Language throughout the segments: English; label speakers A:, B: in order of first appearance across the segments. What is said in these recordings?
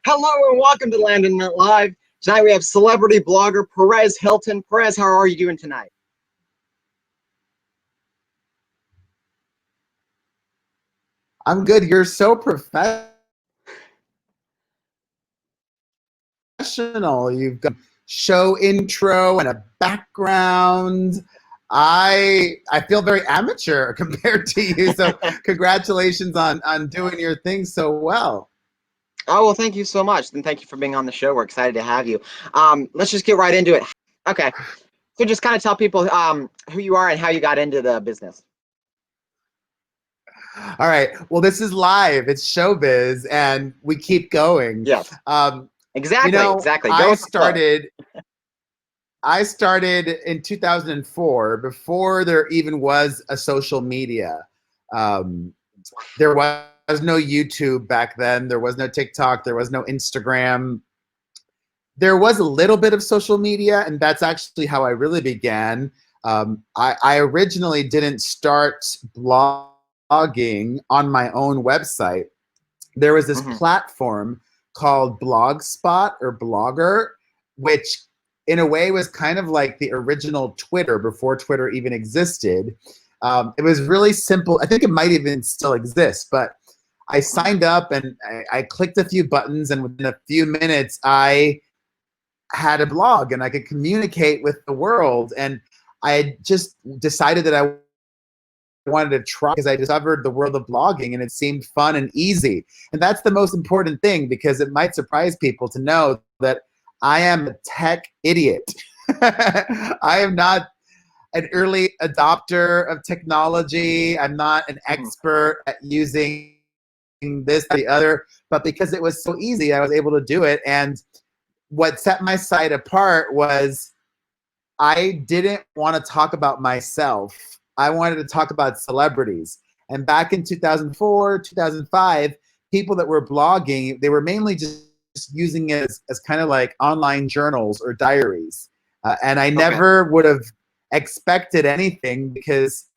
A: Hello and welcome to Landon Live. Tonight we have celebrity blogger Perez Hilton. Perez, how are you doing tonight?
B: I'm good. You're so professional. You've got show intro and a background. I feel very amateur compared to you. So congratulations on doing your thing so well.
A: Oh, well, thank you so much. And thank you for being on the show. We're excited to have you. Let's just get right into it. Okay. So just kind of tell people who you are and how you got into the business.
B: All right. Well, this is live. It's showbiz, and we keep going.
A: Yes. Exactly. Exactly.
B: I started in 2004 before there even was a social media. There was no YouTube back then. There was no TikTok. There was no Instagram. There was a little bit of social media, and that's actually how I really began. I originally didn't start blogging on my own website. There was this platform called Blogspot or Blogger, which in a way was kind of like the original Twitter before Twitter even existed. It was really simple. I think it might even still exist, but I signed up and I clicked a few buttons, and within a few minutes, I had a blog and I could communicate with the world. And I had just decided that I wanted to try because I discovered the world of blogging and it seemed fun and easy. And that's the most important thing, because it might surprise people to know that I am a tech idiot. I am not an early adopter of technology. I'm not an expert at using this or the other, but because it was so easy, I was able to do it. And what set my site apart was I didn't want to talk about myself. I wanted to talk about celebrities. And back in 2004, 2005, people that were blogging, they were mainly just using it as kind of like online journals or diaries. And I never would have expected anything, because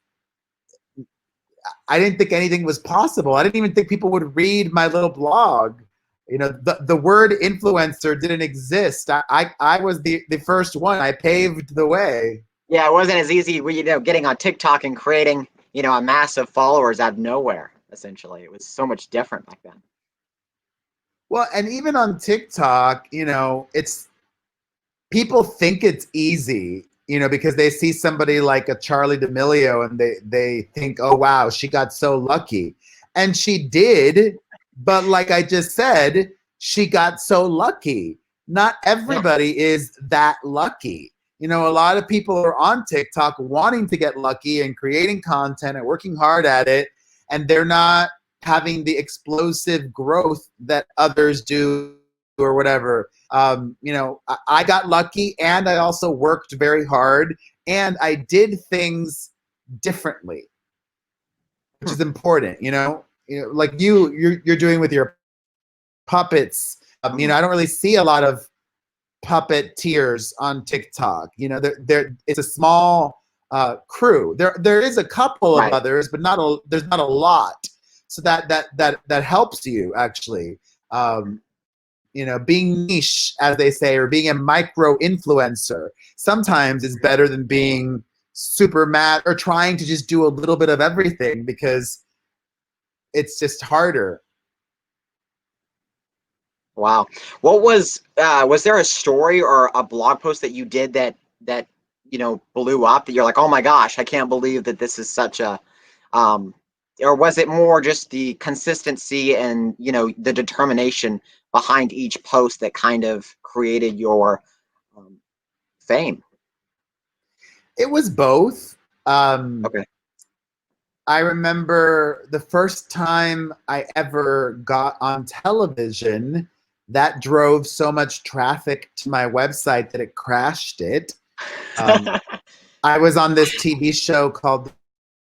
B: I didn't think anything was possible. I didn't even think people would read my little blog. You know, the word influencer didn't exist. I was the first one. I paved the way.
A: Yeah, it wasn't as easy, getting on TikTok and creating, a massive followers out of nowhere, essentially. It was so much different back then.
B: Well, and even on TikTok, it's people think it's easy, because they see somebody like a Charli D'Amelio and they think, oh, wow, she got so lucky. And she did. But like I just said, she got so lucky. Not everybody is that lucky. A lot of people are on TikTok wanting to get lucky and creating content and working hard at it, and they're not having the explosive growth that others do or whatever. I got lucky, and I also worked very hard, and I did things differently, which is important, like you're doing with your puppets. I don't really see a lot of puppeteers on TikTok. It's a small crew. There is a couple of others, but there's not a lot. So that helps you actually. Being niche, as they say, or being a micro influencer sometimes is better than being super mad or trying to just do a little bit of everything, because it's just harder.
A: Wow. What was there a story or a blog post that you did that blew up, that you're like, oh my gosh, I can't believe that this is such a or was it more just the consistency and the determination behind each post that kind of created your fame?
B: It was both.
A: Okay.
B: I remember the first time I ever got on television, that drove so much traffic to my website that it crashed it. I was on this TV show called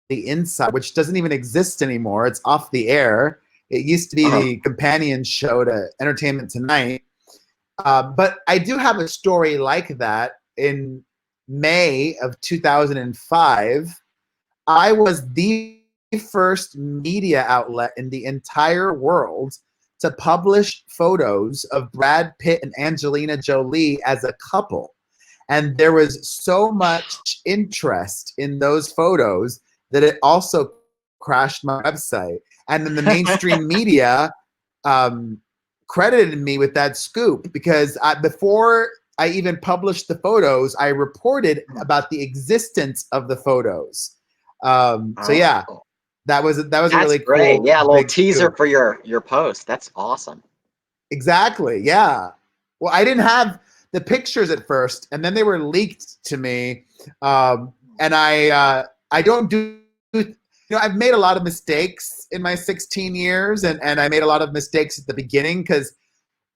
B: The Inside, which doesn't even exist anymore. It's off the air. It used to be the companion show to Entertainment Tonight. But I do have a story like that. In May of 2005, I was the first media outlet in the entire world to publish photos of Brad Pitt and Angelina Jolie as a couple. And there was so much interest in those photos that it also crashed my website. And then the mainstream media credited me with that scoop because before I even published the photos, I reported about the existence of the photos. So yeah, that was
A: That's
B: a really
A: great.
B: cool,
A: Yeah, a little
B: big
A: teaser
B: scoop.
A: for your post. That's awesome.
B: Exactly. Yeah. Well, I didn't have the pictures at first, and then they were leaked to me. And I don't do, I've made a lot of mistakes in my 16 years, and I made a lot of mistakes at the beginning because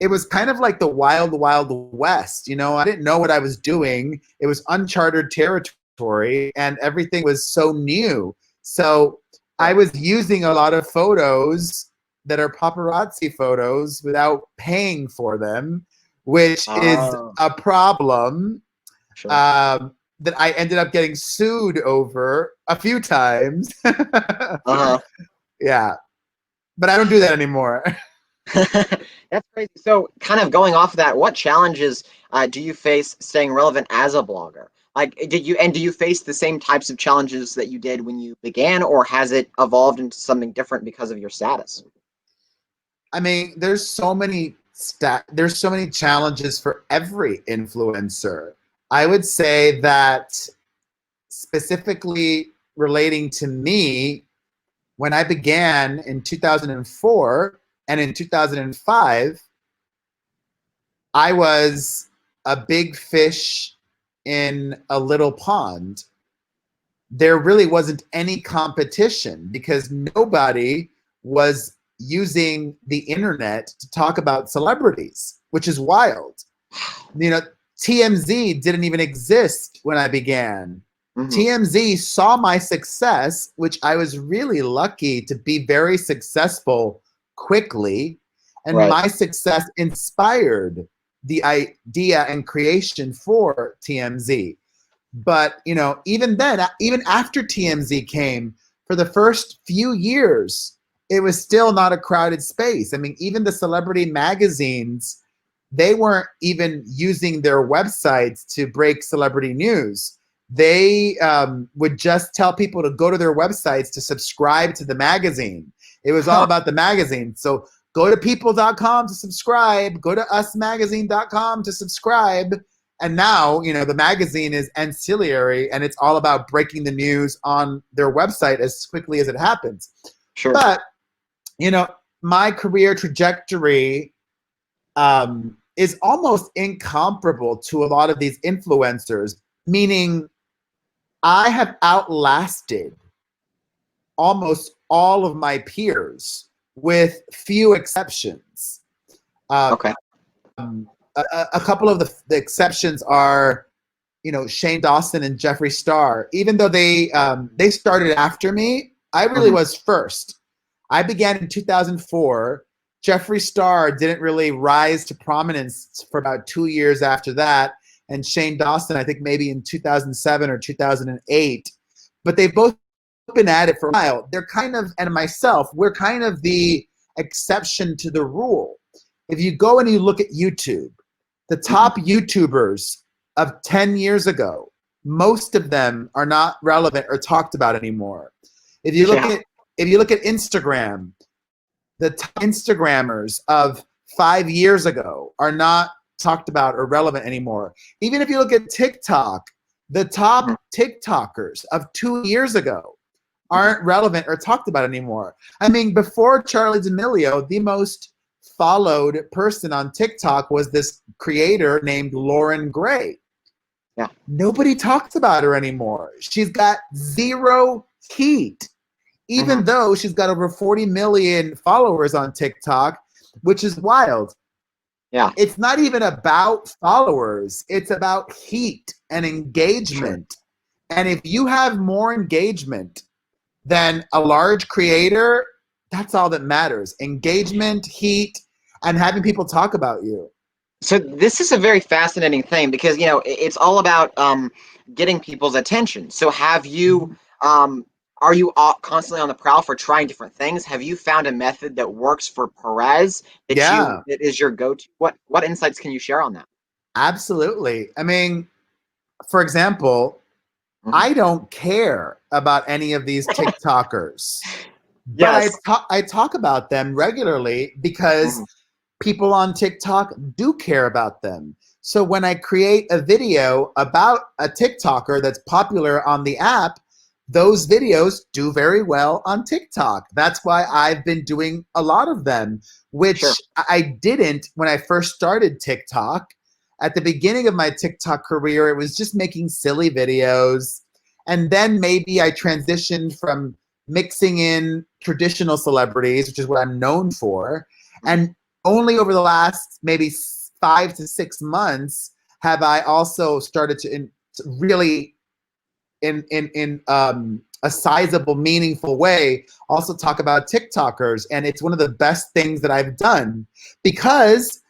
B: it was kind of like the wild, wild west. I didn't know what I was doing. It was uncharted territory, and everything was so new. So I was using a lot of photos that are paparazzi photos without paying for them, which is
A: Oh,
B: a problem
A: sure.
B: that I ended up getting sued over a few times.
A: Uh-huh.
B: Yeah, but I don't do that anymore.
A: That's crazy. So, kind of going off of that, what challenges do you face staying relevant as a blogger? Like, do you face the same types of challenges that you did when you began, or has it evolved into something different because of your status?
B: I mean, there's so many challenges for every influencer. I would say that specifically relating to me, when I began in 2004 and in 2005, I was a big fish in a little pond. There really wasn't any competition because nobody was using the internet to talk about celebrities, which is wild. TMZ didn't even exist when I began.
A: Hmm.
B: TMZ saw my success, which I was really lucky to be very successful quickly. And
A: Right.
B: my success inspired the idea and creation for TMZ. But, even then, even after TMZ came, for the first few years, it was still not a crowded space. I mean, even the celebrity magazines, they weren't even using their websites to break celebrity news. They would just tell people to go to their websites to subscribe to the magazine. It was all
A: Huh.
B: about the magazine. So go to people.com to subscribe, go to usmagazine.com to subscribe. And now, the magazine is ancillary and it's all about breaking the news on their website as quickly as it happens.
A: Sure.
B: But, my career trajectory is almost incomparable to a lot of these influencers, meaning I have outlasted almost all of my peers with few exceptions. Um,
A: Okay.
B: a couple of the exceptions are, Shane Dawson and Jeffree Star. Even though they started after me, I really
A: Hmm.
B: was first. I began in 2004. Jeffree Star didn't really rise to prominence for about 2 years after that, and Shane Dawson, I think maybe in 2007 or 2008. But they've both been at it for a while. They're kind of, and myself, we're kind of the exception to the rule. If you go and you look at YouTube, the top YouTubers of 10 years ago, most of them are not relevant or talked about anymore. If you look
A: Yeah.
B: at Instagram, the top Instagrammers of 5 years ago are not talked about or relevant anymore. Even if you look at TikTok, the top
A: Mhm.
B: TikTokers of 2 years ago aren't relevant or talked about anymore. I mean, before Charlie D'Amelio, the most followed person on TikTok was this creator named Lauren Gray.
A: Yeah.
B: Nobody talks about her anymore. She's got zero heat,
A: Hmm.
B: even though she's got over 40 million followers on TikTok, which is wild.
A: Yeah.
B: It's not even about followers. It's about heat and
A: Sure.
B: engagement. And if you have more engagement than a large creator, that's all that matters. Engagement, heat, and having people talk about you.
A: So this is a very fascinating thing because it's all about getting people's attention. So have you are you constantly on the prowl for trying different things? Have you found a method that works for Perez
B: Yeah,
A: that is your go-to? What insights can you share on that?
B: absolutely. I mean, for example,
A: Mhm.
B: I don't care about any of these TikTokers, but
A: Yes.
B: I talk about them regularly because
A: Mhm.
B: people on TikTok do care about them. So when I create a video about a TikToker that's popular on the app, those videos do very well on TikTok. That's why I've been doing a lot of them,
A: Sure.
B: which I didn't when I first started TikTok. At the beginning of my TikTok career, it was just making silly videos. And then maybe I transitioned from mixing in traditional celebrities, which is what I'm known for.
A: Mhm.
B: And only over the last maybe 5 to 6 months have I also started to really in a sizable, meaningful way also talk about TikTokers. And it's one of the best things that I've done because,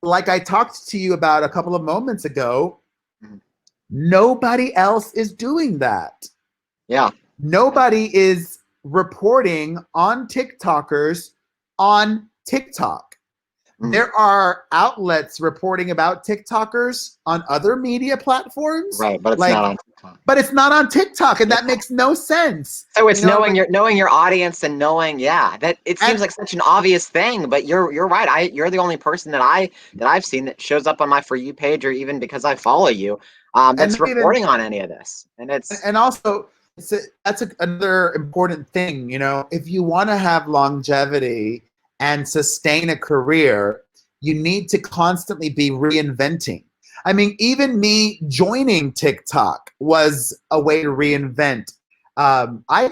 B: like I talked to you about a couple of moments ago,
A: Mhm.
B: nobody else is doing that.
A: Yeah. Yeah.
B: Nobody is reporting on TikTokers on TikTok.
A: Mm.
B: There are outlets reporting about TikTokers on other media platforms,
A: Right, but it's not
B: like,
A: on TikTok.
B: but it's not on TikTok, and
A: Yeah.
B: that makes no sense.
A: So
B: You
A: it's
B: know, like,
A: knowing your audience and knowing, yeah, that it seems
B: and
A: like such an obvious thing, but you're right. You're the only person that I've seen that shows up on my For You page, or even because I follow you,
B: and
A: that's
B: not even
A: reporting on any of this. And it's
B: and also another important thing. You know, if you want to have longevity and sustain a career, you need to constantly be reinventing. I mean, even me joining TikTok was a way to reinvent. I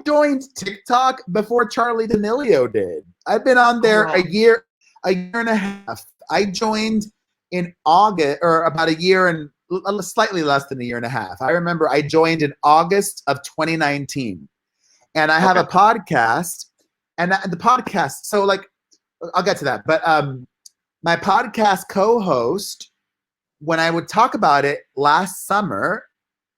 B: joined TikTok before Charlie D'Amelio did. I've been on
A: oh
B: there
A: wow,
B: a year and a half. I joined in August, or about a year and slightly less than a year and a half. I remember I joined in August of 2019, and I have
A: okay,
B: a podcast, and the podcast. So like, I'll get to that, but my podcast co-host, when I would talk about it last summer,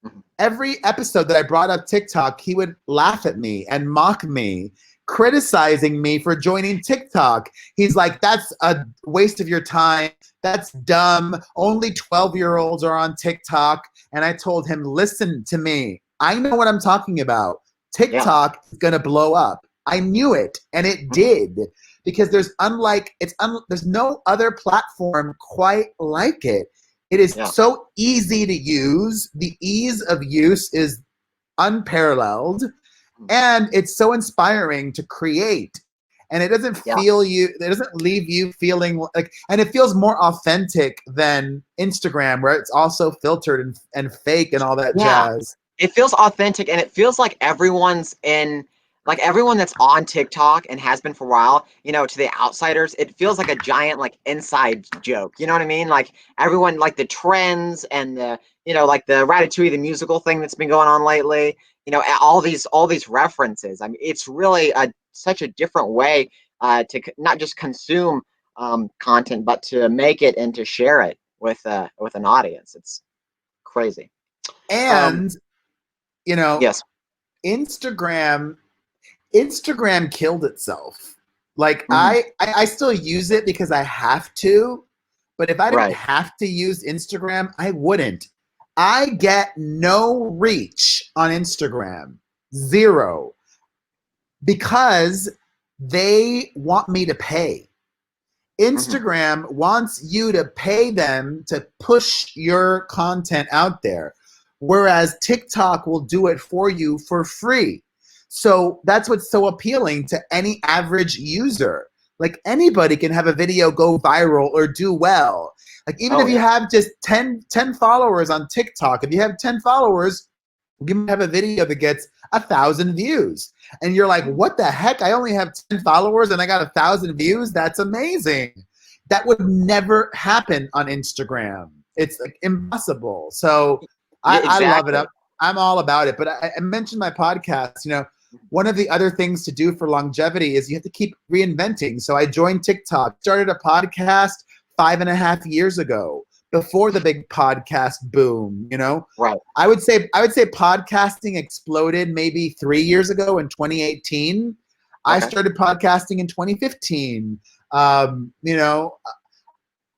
A: mhm,
B: every episode that I brought up TikTok, he would laugh at me and mock me, criticizing me for joining TikTok. He's like, that's a waste of your time. That's dumb. Only 12-year-olds are on TikTok. And I told him, listen to me. I know what I'm talking about.
A: yeah,
B: TikTok is going to blow up. I knew it, and it
A: mhm,
B: did, because there's no other platform quite like it. It is
A: yeah,
B: so easy to use. The ease of use is unparalleled,
A: mhm,
B: and it's so inspiring to create. And
A: yeah,
B: it doesn't leave you feeling like, and it feels more authentic than Instagram, where it's also filtered and fake and all that
A: yeah.
B: jazz.
A: It feels authentic, and it feels like everyone that's on TikTok and has been for a while, to the outsiders, it feels like a giant like inside joke. You know what I mean? Like everyone, like the trends and like the Ratatouille the musical thing that's been going on lately. All these references. I mean, it's really such a different way to not just consume content, but to make it and to share it with an audience. It's crazy. Um,
B: And, you know,
A: yes.
B: Instagram Instagram killed itself. Like
A: Mhm.
B: I still use it because I have to, but if I didn't
A: Right.
B: have to use Instagram, I wouldn't. I get no reach on Instagram, zero, because they want me to pay.
A: Mhm.
B: Instagram wants you to pay them to push your content out there, whereas TikTok will do it for you for free. So that's what's so appealing to any average user. Like anybody can have a video go viral or do well. Like even
A: Oh
B: if you
A: yeah.
B: have just 10 followers on TikTok, if you have 10 followers, you might have a video that gets 1,000 views. And you're like,
A: Mhm.
B: what the heck? I only have 10 followers and I got 1,000 views. That's amazing. That would never happen on Instagram. It's like impossible. So
A: Yeah,
B: I love it.
A: exactly.
B: I'm all about it. But I mentioned my podcast. One of the other things to do for longevity is you have to keep reinventing. So I joined TikTok, started a podcast 5.5 years ago. before the big podcast boom, you know?
A: Right.
B: I would say podcasting exploded maybe 3 years ago in 2018. I
A: Okay.
B: started podcasting in 2015. You know,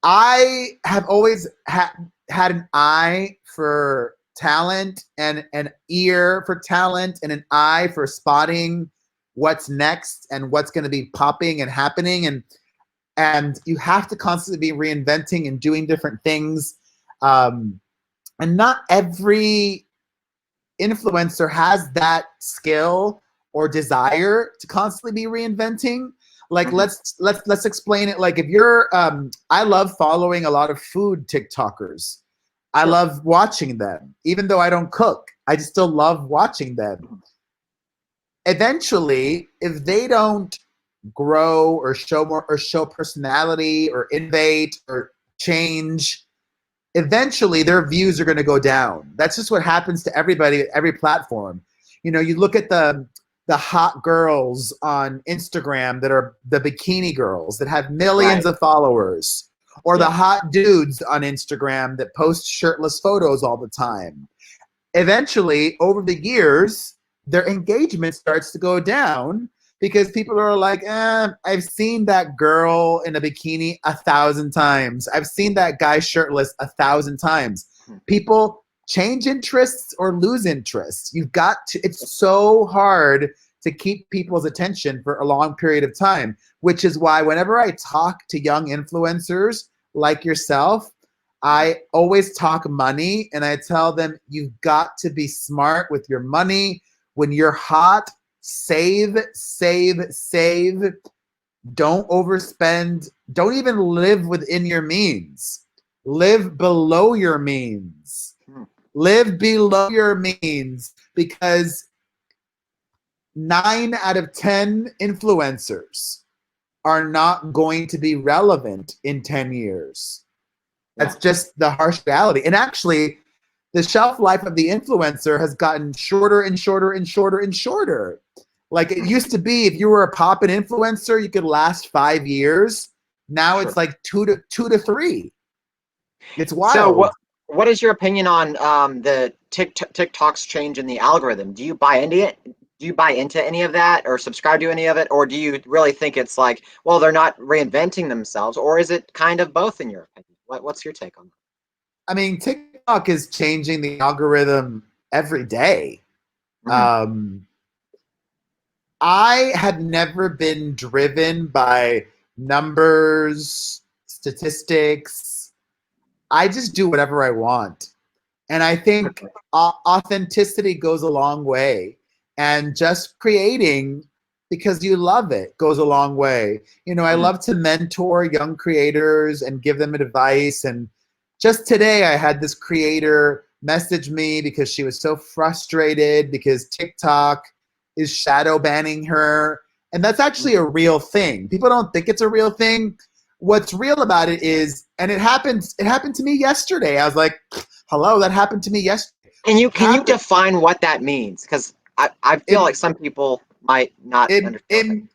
B: I have always had an eye for talent and an ear for talent and an eye for spotting what's next and what's going to be popping and happening, and you have to constantly be reinventing and doing different things, and not every influencer has that skill or desire to constantly be reinventing. Like, let's explain it. Like, if you're I love following a lot of food TikTokers. I love watching them. Even though I don't cook, I just still love watching them. Eventually, if they don't grow or show personality or innovate or change, eventually their views are going to go down. That's just what happens to everybody at every platform. You know, you look at the hot girls on Instagram that are the bikini girls that have millions of followers, or the hot dudes on Instagram that post shirtless photos all the time. Eventually, over the years, their engagement starts to go down because people are like, I've seen that girl in a bikini 1,000 times. I've seen that guy shirtless 1,000 times. People change interests or lose interests. You've got to, it's so hard to keep people's attention for a long period of time, which is why whenever I talk to young influencers like yourself, I always talk money, and I tell them, you've got to be smart with your money. When you're hot, save, save, save. Don't overspend. Don't even live within your means. Live below your means. Live below your means, because 9 out of 10 influencers are not going to be relevant in 10 years. That's just the harsh reality. And actually, the shelf life of the influencer has gotten shorter and shorter and shorter and shorter. Like, it used to be, if you were a poppin' influencer, you could last 5 years. Now it's like 2 to 3. It's wild.
A: So what is your opinion on the TikTok's change in the algorithm? Do you buy into it? Do you buy into any of that or subscribe to any of it? Or do you really think it's like, well, they're not reinventing themselves? Or is it kind of both in your opinion? What's your take on that?
B: I mean, TikTok is changing the algorithm every day. I have never been driven by numbers, statistics. I just do whatever I want. And I think authenticity goes a long way. And just creating because you love it goes a long way. You know, I love to mentor young creators and give them advice. And just today I had this creator message me because she was so frustrated because TikTok is shadow banning her. And that's actually a real thing. People don't think it's a real thing. What's real about it is, and it happened to me yesterday. I was like, hello, that happened to me yesterday.
A: Can you define what that means? Because I feel like some people might not understand.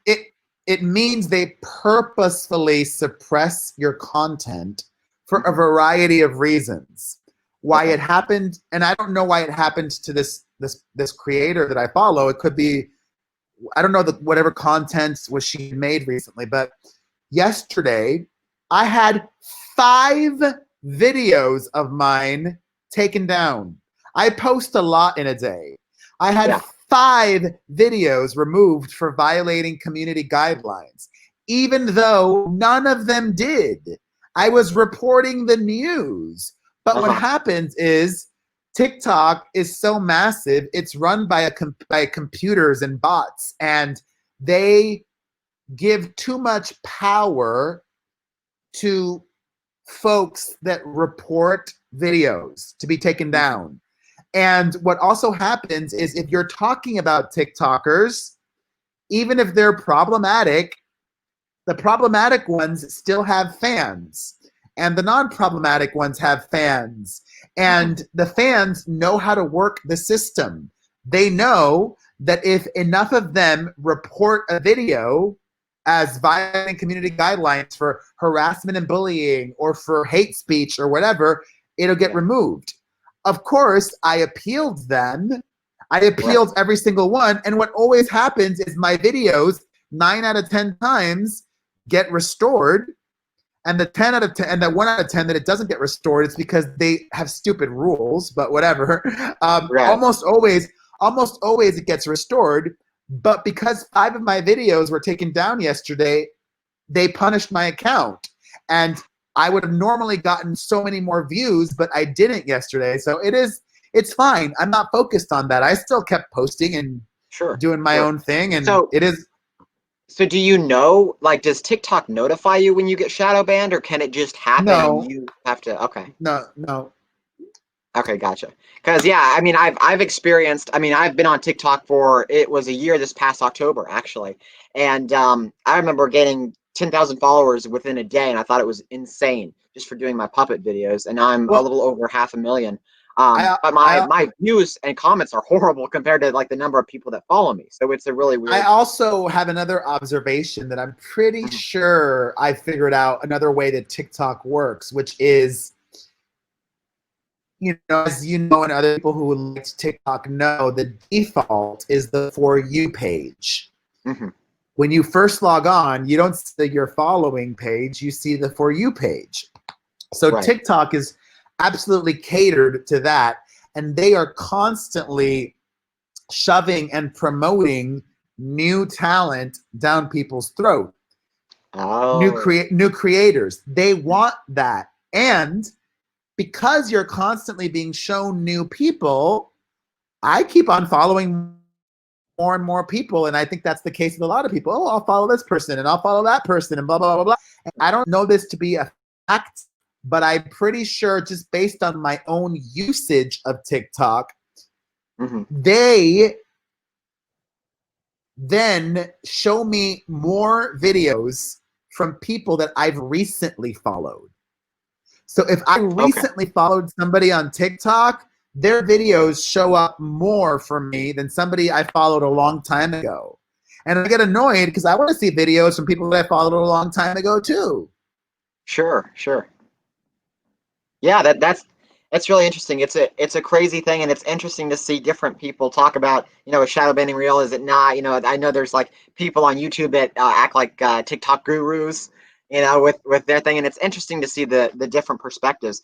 B: It means they purposefully suppress your content for a variety of reasons. Why it happened, and I don't know why it happened to this creator that I follow. It could be, I don't know, whatever content was she made recently, but yesterday I had 5 videos of mine taken down. I post a lot in a day. I had 5 videos removed for violating community guidelines, even though none of them did. I was reporting the news. But what happens is TikTok is so massive, it's run by computers and bots, and they give too much power to folks that report videos to be taken down. And what also happens is, if you're talking about TikTokers, even if they're problematic, the problematic ones still have fans, and the non-problematic ones have fans. And the fans know how to work the system. They know that if enough of them report a video, as violating community guidelines for harassment and bullying or for hate speech or whatever, it'll get removed. Of course, I appealed them. I appealed every single one. And what always happens is my videos, 9 out of 10 times, get restored. And the 10 out of 10, and the 1 out of 10 that it doesn't get restored, it's because they have stupid rules, but whatever. Almost always it gets restored. But because 5 of my videos were taken down yesterday, they punished my account. And I would have normally gotten so many more views, but I didn't yesterday. So it's fine. I'm not focused on that. I still kept posting and doing my own thing. And
A: so,
B: it is.
A: So do you know, like, does TikTok notify you when you get shadow banned, or can it just happen and you have to, okay.
B: No.
A: Okay, gotcha. Because yeah, I mean, I've experienced. I mean, I've been on TikTok for it was a year this past October actually, and I remember getting 10,000 followers within a day, and I thought it was insane just for doing my puppet videos. And I'm a little over 500,000. But my views and comments are horrible compared to like the number of people that follow me. So it's a really weird.
B: I also have another observation that I'm pretty sure I figured out another way that TikTok works, which is, you know, as you know, and other people who like TikTok know, the default is the For You page. When you first log on, you don't see your following page, you see the For You page. So TikTok is absolutely catered to that, and they are constantly shoving and promoting new talent down people's throat. New creators. They want that. And because you're constantly being shown new people, I keep on following more and more people, and I think that's the case with a lot of people. Oh, I'll follow this person, and I'll follow that person, and blah, blah, blah, blah. And I don't know this to be a fact, but I'm pretty sure just based on my own usage of TikTok, they then show me more videos from people that I've recently followed. So if I recently followed somebody on TikTok, their videos show up more for me than somebody I followed a long time ago. And I get annoyed because I want to see videos from people that I followed a long time ago too.
A: Sure. Yeah, that's really interesting. It's a crazy thing, and it's interesting to see different people talk about, you know, is shadow banning real? Is it not? You know, I know there's like people on YouTube that act like TikTok gurus, you know, with their thing, and it's interesting to see the different perspectives.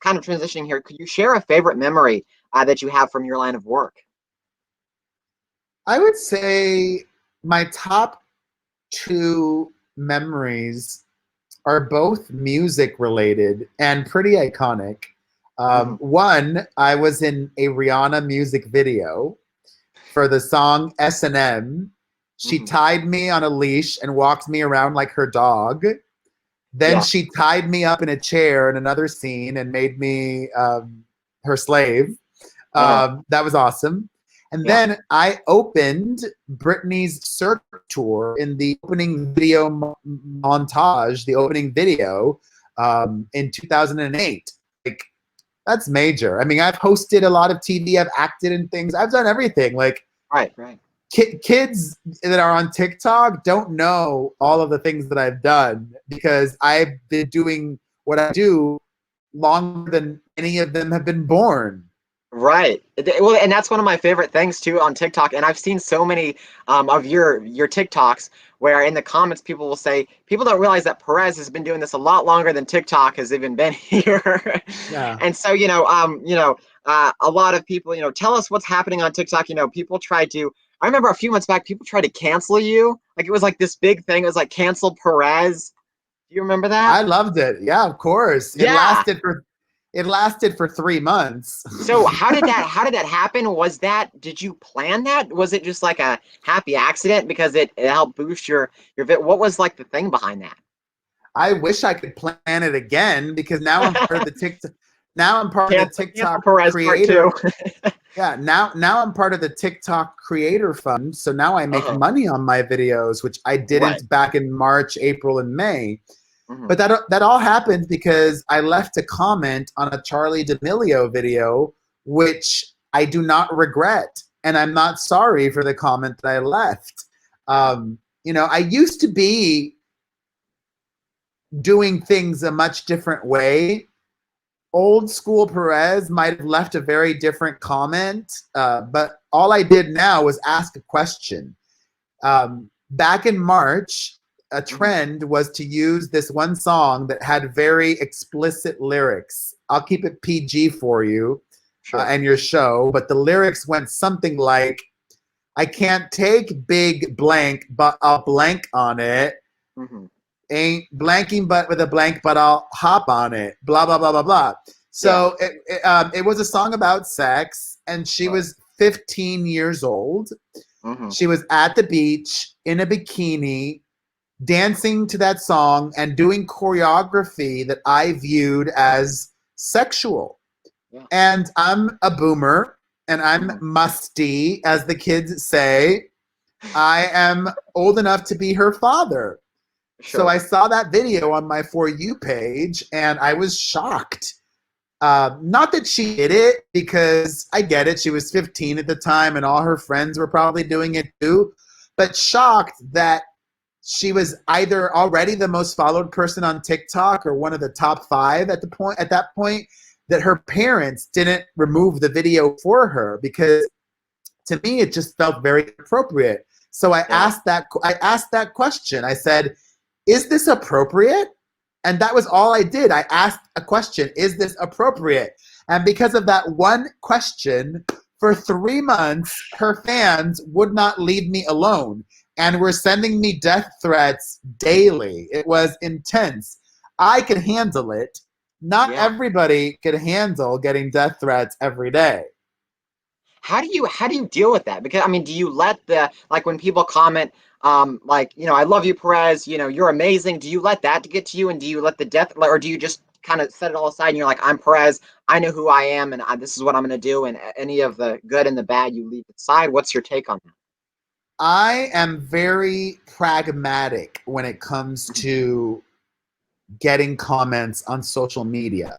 A: Kind of transitioning here, could you share a favorite memory that you have from your line of work?
B: I would say my top 2 memories are both music related and pretty iconic. One, I was in a Rihanna music video for the song S&M. She tied me on a leash and walked me around like her dog. Then she tied me up in a chair in another scene and made me her slave. That was awesome. And then I opened Britney's circuit tour in the opening video montage, the opening video in 2008. Like, that's major. I mean, I've hosted a lot of TV, I've acted in things, I've done everything. Like, kids that are on TikTok don't know all of the things that I've done because I've been doing what I do longer than any of them have been born.
A: Right. Well, and that's one of my favorite things too on TikTok. And I've seen so many of your TikToks where in the comments people will say people don't realize that Perez has been doing this a lot longer than TikTok has even been here. And so a lot of people, tell us what's happening on TikTok. People try to. I remember a few months back, people tried to cancel you. Like, it was like this big thing. It was like cancel Perez. Do you remember that?
B: I loved it. Yeah, of course. It lasted for 3 months.
A: So how did that happen? Did you plan that? Was it just like a happy accident because it helped boost your what was like the thing behind that?
B: I wish I could plan it again because now I'm part of the TikTok. Now I'm part of the TikTok creator. Yeah, now I'm part of the TikTok creator fund. So now I make money on my videos, which I didn't back in March, April, and May. But that all happened because I left a comment on a Charlie D'Amelio video, which I do not regret, and I'm not sorry for the comment that I left. You know, I used to be doing things a much different way. Old school Perez might have left a very different comment, but all I did now was ask a question. Back in March, a trend was to use this one song that had very explicit lyrics. I'll keep it PG for you and your show, but the lyrics went something like, I can't take big blank, but I'll blank on it. Ain't blanking but with a blank, but I'll hop on it. Blah, blah, blah, blah, blah. So it was a song about sex, and she was 15 years old. She was at the beach in a bikini, dancing to that song and doing choreography that I viewed as sexual. And I'm a boomer, and I'm musty, as the kids say. I am old enough to be her father. So I saw that video on my For You page, and I was shocked. Not that she did it, because I get it. She was 15 at the time, and all her friends were probably doing it too. But shocked that she was either already the most followed person on TikTok or one of the top 5 at that point, that her parents didn't remove the video for her, because to me it just felt very appropriate. So I asked that question. I said, is this appropriate? And that was all I did. I asked a question, is this appropriate? And because of that one question, for 3 months, her fans would not leave me alone and were sending me death threats daily. It was intense. I could handle it. Not everybody could handle getting death threats every day.
A: How do you deal with that? Because I mean, do you let like when people comment, like, you know, I love you, Perez, you know, you're amazing. Do you let that to get to you, and do you let the death, or do you just kind of set it all aside and you're like, I'm Perez, I know who I am, and this is what I'm going to do, and any of the good and the bad you leave aside? What's your take on that?
B: I am very pragmatic when it comes to getting comments on social media.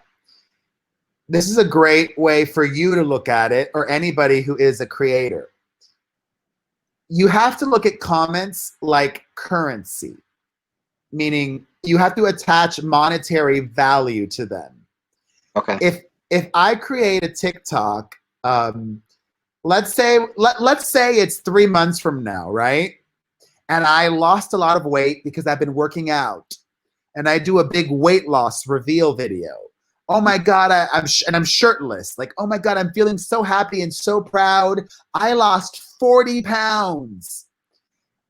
B: This is a great way for you to look at it, or anybody who is a creator. You have to look at comments like currency, meaning you have to attach monetary value to them.
A: Okay.
B: If I create a TikTok, let's say it's 3 months from now, right? And I lost a lot of weight because I've been working out, and I do a big weight loss reveal video. Oh my God, I'm shirtless. Like, oh my God, I'm feeling so happy and so proud. I lost 40 pounds.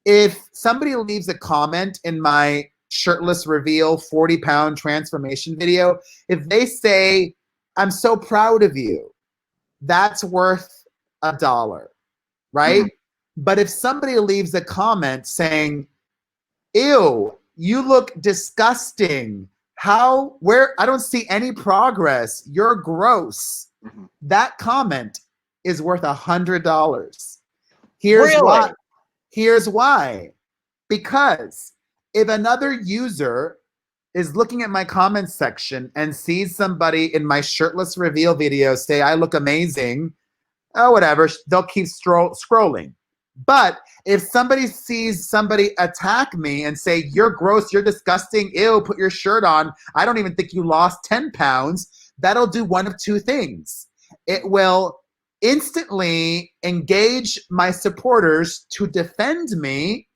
B: If somebody leaves a comment in my shirtless reveal 40-pound transformation video, if they say, I'm so proud of you, that's worth $1, right? But if somebody leaves a comment saying, ew, you look disgusting, I don't see any progress, you're gross, that comment is worth $100. Here's why. Because if another user is looking at my comments section and sees somebody in my shirtless reveal video say, I look amazing, oh, whatever, they'll keep scrolling. But if somebody sees somebody attack me and say, you're gross, you're disgusting, ew, put your shirt on, I don't even think you lost 10 pounds, that'll do one of two things. It will instantly engage my supporters to defend me,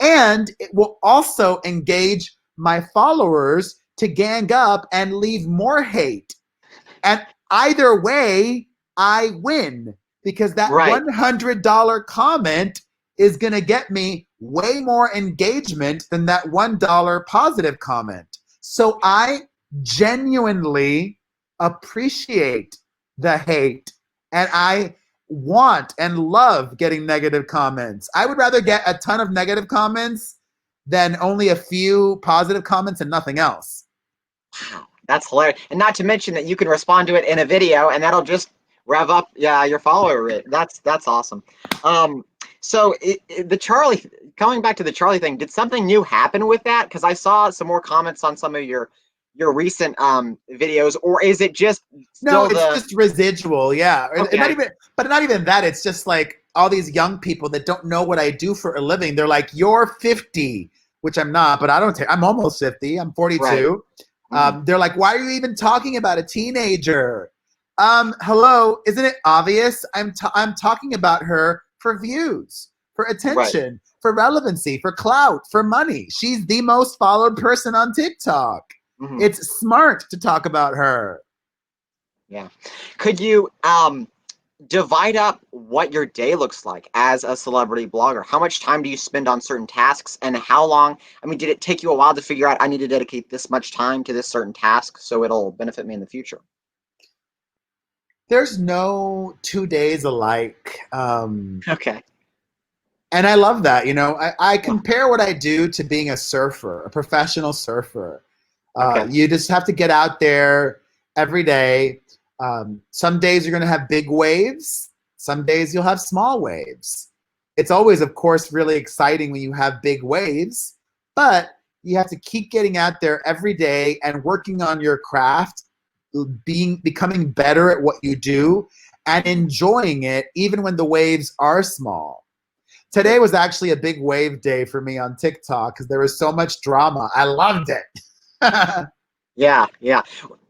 B: and it will also engage my followers to gang up and leave more hate. And either way, I win. Because that $100 comment is going to get me way more engagement than that $1 positive comment. So I genuinely appreciate the hate, and I want and love getting negative comments. I would rather get a ton of negative comments than only a few positive comments and nothing else.
A: Wow, that's hilarious. And not to mention that you can respond to it in a video, and that'll just rev up your follower rate. That's awesome. So the Charlie, coming back to the Charlie thing, did something new happen with that? Because I saw some more comments on some of your recent videos, or is it just still
B: just residual? Yeah.
A: Okay.
B: Not even that. It's just like all these young people that don't know what I do for a living. They're like, you're 50, which I'm not, but I don't take, I'm almost 50. I'm 42.
A: Right.
B: They're like, why are you even talking about a teenager? Hello, isn't it obvious? I'm talking about her for views, for attention, for relevancy, for clout, for money. She's the most followed person on TikTok. It's smart to talk about her.
A: Yeah. Could you divide up what your day looks like as a celebrity blogger? How much time do you spend on certain tasks, and how long? I mean, did it take you a while to figure out I need to dedicate this much time to this certain task so it'll benefit me in the future?
B: There's no 2 days alike.
A: Okay.
B: And I love that. You know, I compare what I do to being a surfer, a professional surfer.
A: Okay.
B: You just have to get out there every day. Some days you're going to have big waves. Some days you'll have small waves. It's always, of course, really exciting when you have big waves, but you have to keep getting out there every day and working on your craft, becoming better at what you do, and enjoying it even when the waves are small. Today was actually a big wave day for me on TikTok because there was so much drama. I loved it.
A: Yeah, yeah.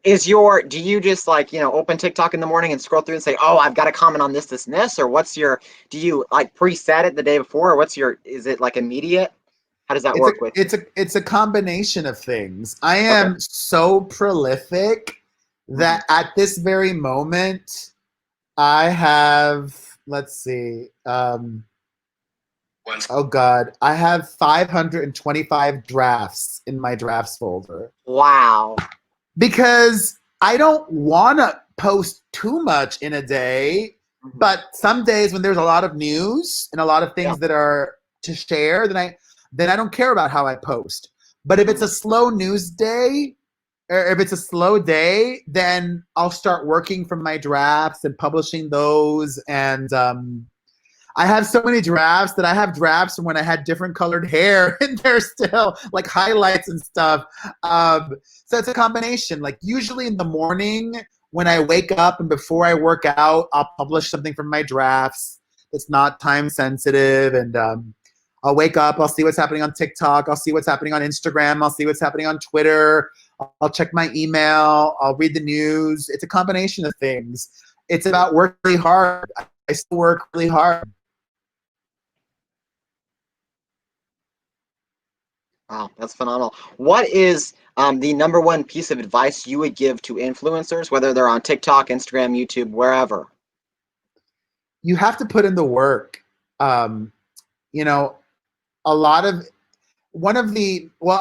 A: Do you just like, open TikTok in the morning and scroll through and say, oh, I've got to comment on this, this, and this? Or do you like preset it the day before? Or is it like immediate? How does that work with you?
B: It's a combination of things. I am so prolific that at this very moment, I have, let's see, oh God, I have 525 drafts in my drafts folder.
A: Wow.
B: Because I don't want to post too much in a day, but some days when there's a lot of news and a lot of things that are to share, then I don't care about how I post. But if it's a slow news day, or if it's a slow day, then I'll start working from my drafts and publishing those. And I have so many drafts that I have drafts from when I had different colored hair in there still, like highlights and stuff. So it's a combination. Like usually in the morning when I wake up and before I work out, I'll publish something from my drafts. It's not time sensitive. And I'll wake up, I'll see what's happening on TikTok. I'll see what's happening on Instagram. I'll see what's happening on Twitter. I'll check my email. I'll read the news. It's a combination of things. It's about working really hard. I still work really hard.
A: Wow, that's phenomenal. What is the number one piece of advice you would give to influencers, whether they're on TikTok, Instagram, YouTube, wherever?
B: You have to put in the work. You know, a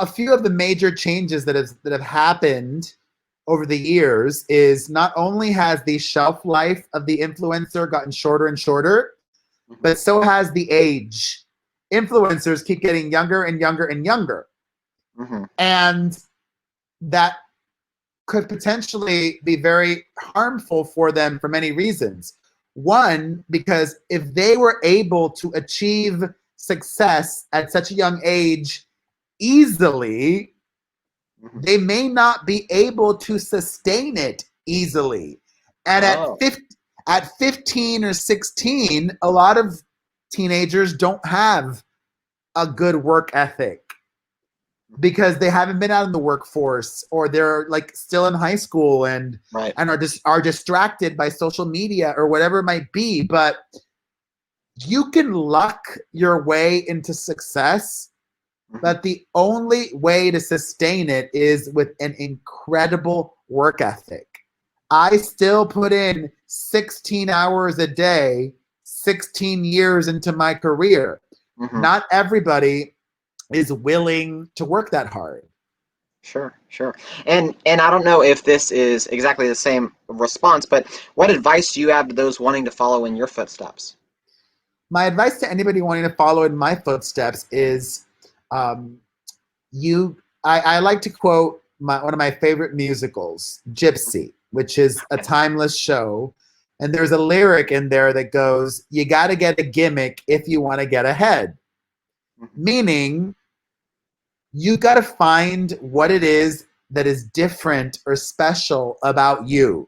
B: few of the major changes that have happened over the years is not only has the shelf life of the influencer gotten shorter and shorter, but so has the age. Influencers keep getting younger and younger and younger. And that could potentially be very harmful for them for many reasons. One, because if they were able to achieve success at such a young age easily, they may not be able to sustain it easily. And at 15 or 16, a lot of teenagers don't have a good work ethic because they haven't been out in the workforce, or they're like still in high school and are distracted by social media or whatever it might be. But you can luck your way into success, but the only way to sustain it is with an incredible work ethic. I still put in 16 hours a day, 16 years into my career. Not everybody is willing to work that hard.
A: Sure. And I don't know if this is exactly the same response, but what advice do you have to those wanting to follow in your footsteps?
B: My advice to anybody wanting to follow in my footsteps is I like to quote one of my favorite musicals, Gypsy, which is a timeless show. And there's a lyric in there that goes, you got to get a gimmick if you want to get ahead. Meaning, you got to find what it is that is different or special about you.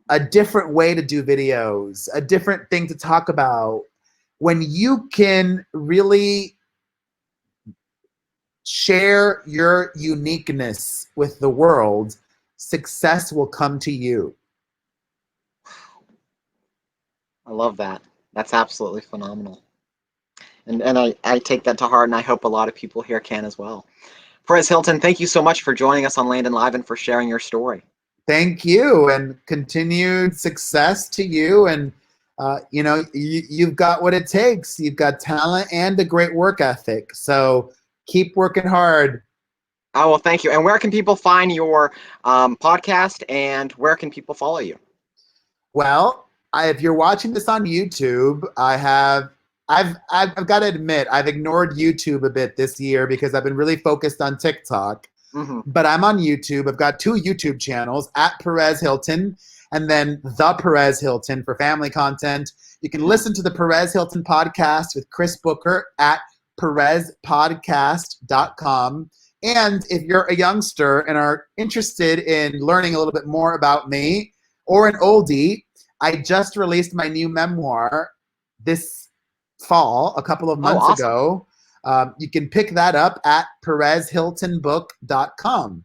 B: A different way to do videos, a different thing to talk about, when you can really share your uniqueness with the world, success will come to you.
A: I love that. That's absolutely phenomenal. And I take that to heart, and I hope a lot of people here can as well. Perez Hilton, thank you so much for joining us on Landon Live and for sharing your story.
B: Thank you, and continued success to you. And you know, you've got what it takes. You've got talent and a great work ethic. So keep working hard.
A: Oh, well, thank you. And where can people find your podcast, and where can people follow you?
B: Well, if you're watching this on YouTube, I've got to admit, I've ignored YouTube a bit this year because I've been really focused on TikTok. But I'm on YouTube. I've got 2 YouTube channels, at Perez Hilton and then The Perez Hilton for family content. You can listen to the Perez Hilton podcast with Chris Booker at perezpodcast.com. And if you're a youngster and are interested in learning a little bit more about me, or an oldie, I just released my new memoir this fall, a couple of months ago. You can pick that up at perezhiltonbook.com.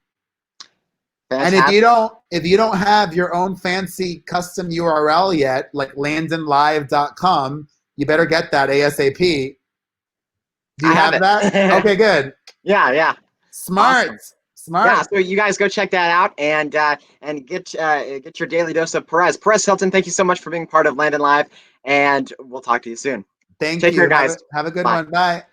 B: And if you don't have your own fancy custom URL yet, like landonlive.com, you better get that ASAP. Do you have that? Okay, good.
A: Yeah.
B: Smart.
A: Awesome.
B: Smart.
A: Yeah, so you guys go check that out and get your daily dose of Perez. Perez Hilton, thank you so much for being part of Landon Live, and we'll talk to you soon.
B: Thank
A: Take
B: you.
A: care, guys.
B: Have a good
A: Bye.
B: one. Bye.